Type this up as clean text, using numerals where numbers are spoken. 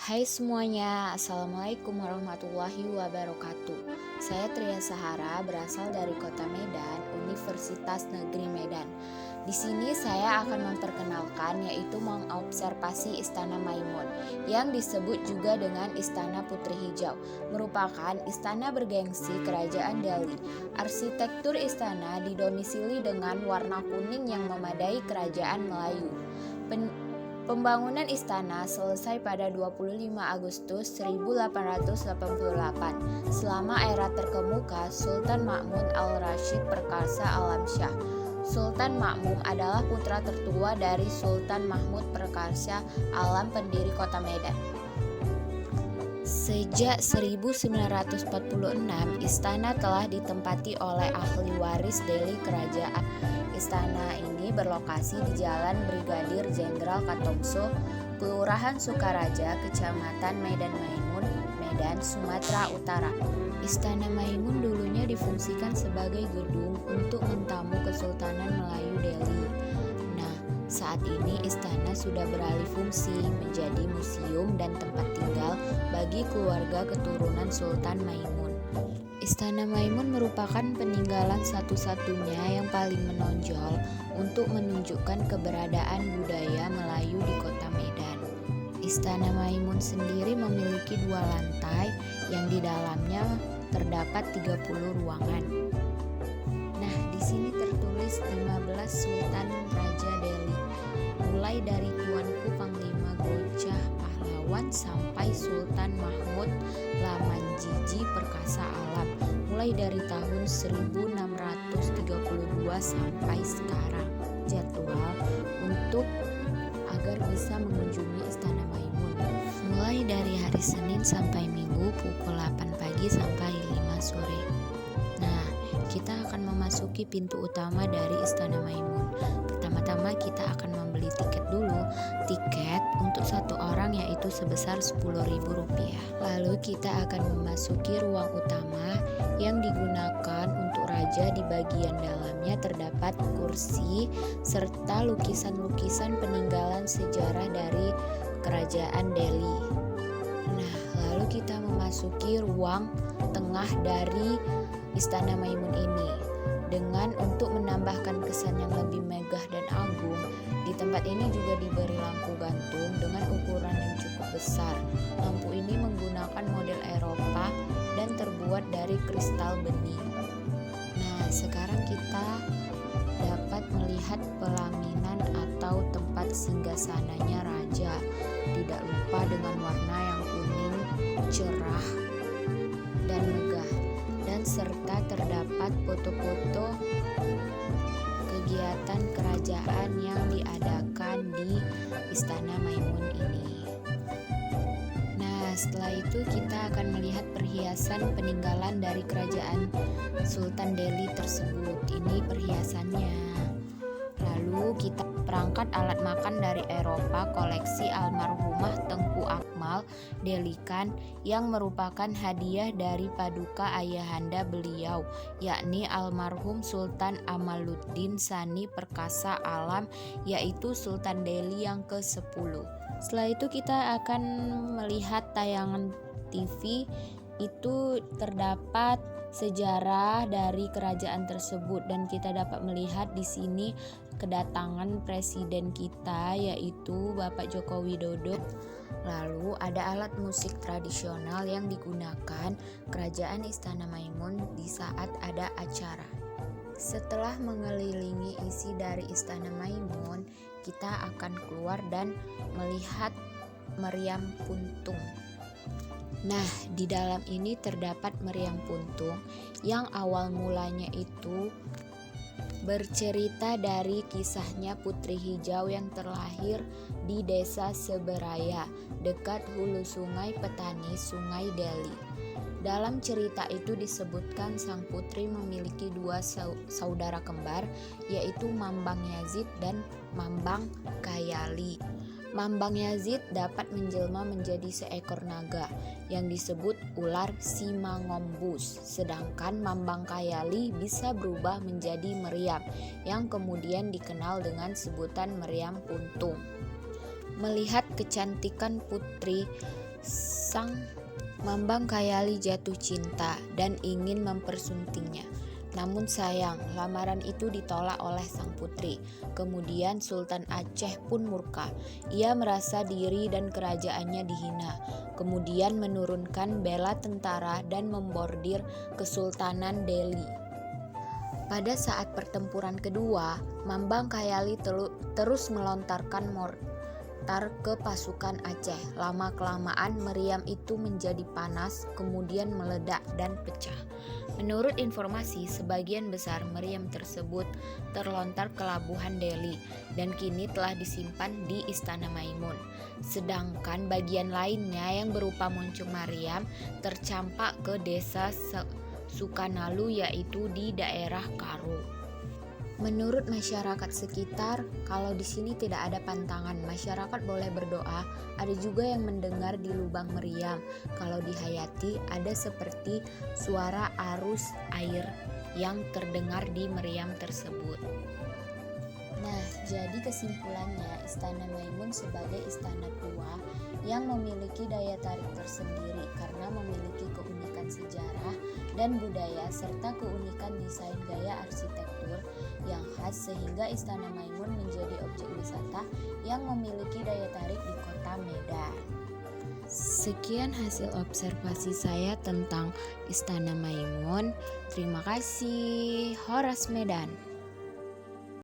Hai semuanya, Assalamualaikum warahmatullahi wabarakatuh. Saya Tria Sahara, berasal dari Kota Medan, Universitas Negeri Medan. Di sini saya akan memperkenalkan yaitu mengobservasi Istana Maimun yang disebut juga dengan Istana Putri Hijau, merupakan istana bergengsi Kerajaan Delhi. Arsitektur istana didomisili dengan warna kuning yang memadai Kerajaan Melayu. Pembangunan istana selesai pada 25 Agustus 1888 selama era terkemuka Sultan Mahmud Al-Rashid Perkasa Alamsyah. Sultan Makmum adalah putra tertua dari Sultan Mahmud Perkasa Alam, pendiri Kota Medan. Sejak 1946, istana telah ditempati oleh ahli waris Delhi Kerajaan. Istana ini berlokasi di Jalan Brigadir Jenderal Katongso, Kelurahan Sukaraja, Kecamatan Medan Maimun, Medan, Sumatera Utara. Istana Maimun dulunya difungsikan sebagai gedung untuk mentamu Kesultanan Melayu Delhi. Saat ini istana sudah beralih fungsi menjadi museum dan tempat tinggal bagi keluarga keturunan Sultan Maimun. Istana Maimun merupakan peninggalan satu-satunya yang paling menonjol untuk menunjukkan keberadaan budaya Melayu di Kota Medan. Istana Maimun sendiri memiliki 2 lantai yang di dalamnya terdapat 30 ruangan. Di sini tertulis 15 Sultan Raja Delhi, mulai dari Tuanku Panglima Gojah Pahlawan sampai Sultan Mahmud Lamanjiji Perkasa Alam, mulai dari tahun 1632 sampai sekarang. Jadwal untuk agar bisa mengunjungi Istana Maimun mulai dari hari Senin sampai Minggu pukul 8 pagi sampai 5 sore. Kita akan memasuki pintu utama dari Istana Maimun. Pertama-tama kita akan membeli tiket dulu. Tiket untuk satu orang yaitu sebesar Rp10.000. Lalu kita akan memasuki ruang utama yang digunakan untuk raja. Di bagian dalamnya terdapat kursi serta lukisan-lukisan peninggalan sejarah dari Kerajaan Delhi. Lalu kita memasuki ruang tengah dari Istana Maimun ini. Dengan untuk menambahkan kesan yang lebih megah dan agung, di tempat ini juga diberi lampu gantung dengan ukuran yang cukup besar. Lampu ini menggunakan model Eropa dan terbuat dari kristal bening. Sekarang kita dapat melihat pelaminan atau tempat singgasananya raja. Tidak lupa dengan warna yang kuning cerah dan megah, dan serta terdapat foto-foto kegiatan kerajaan yang diadakan di Istana Maimun ini. Setelah itu kita akan melihat perhiasan peninggalan dari kerajaan Sultan Delhi tersebut. Ini perhiasannya. Lalu kita perangkat alat makan dari Eropa koleksi almarhumah Tengku Akmal Delhi Khan yang merupakan hadiah dari paduka ayahanda beliau, yakni almarhum Sultan Amaluddin Sani Perkasa Alam, yaitu Sultan Delhi yang ke-10. Setelah itu kita akan melihat tayangan TV. Itu terdapat sejarah dari kerajaan tersebut dan kita dapat melihat di sini kedatangan presiden kita yaitu Bapak Joko Widodo. Lalu ada alat musik tradisional yang digunakan kerajaan Istana Maimun di saat ada acara. Setelah mengelilingi isi dari Istana Maimun, kita akan keluar dan melihat meriam puntung. Di dalam ini terdapat meriam puntung yang awal mulanya itu bercerita dari kisahnya Putri Hijau yang terlahir di desa Seberaya, dekat hulu sungai Petani, Sungai Delhi. Dalam cerita itu disebutkan sang putri memiliki 2 saudara kembar, yaitu Mambang Yazid dan Mambang Kayali. Mambang Yazid dapat menjelma menjadi seekor naga yang disebut ular Simangombus, sedangkan Mambang Kayali bisa berubah menjadi meriam yang kemudian dikenal dengan sebutan meriam puntung. Melihat kecantikan putri Sang Mambang Kayali jatuh cinta dan ingin mempersuntingnya. Namun sayang, lamaran itu ditolak oleh sang putri. Kemudian Sultan Aceh pun murka. Ia merasa diri dan kerajaannya dihina. Kemudian menurunkan bela tentara dan membordir Kesultanan Delhi. Pada saat pertempuran kedua, Mambang Kayali terus melontarkan mortar ke pasukan Aceh. Lama-kelamaan meriam itu menjadi panas, kemudian meledak dan pecah. Menurut informasi, sebagian besar meriam tersebut terlontar ke Labuhan Delhi dan kini telah disimpan di Istana Maimun. Sedangkan bagian lainnya yang berupa moncong meriam tercampak ke desa Sukanalu, yaitu di daerah Karo. Menurut masyarakat sekitar, kalau di sini tidak ada pantangan, masyarakat boleh berdoa. Ada juga yang mendengar di lubang meriam. Kalau dihayati, ada seperti suara arus air yang terdengar di meriam tersebut. Nah, jadi kesimpulannya, Istana Maimun sebagai istana tua yang memiliki daya tarik tersendiri karena memiliki keunikan sejarah dan budaya serta keunikan desain gaya arsitektur yang khas, sehingga Istana Maimun menjadi objek wisata yang memiliki daya tarik di kota Medan. Sekian hasil observasi saya tentang Istana Maimun. Terima kasih. Horas Medan.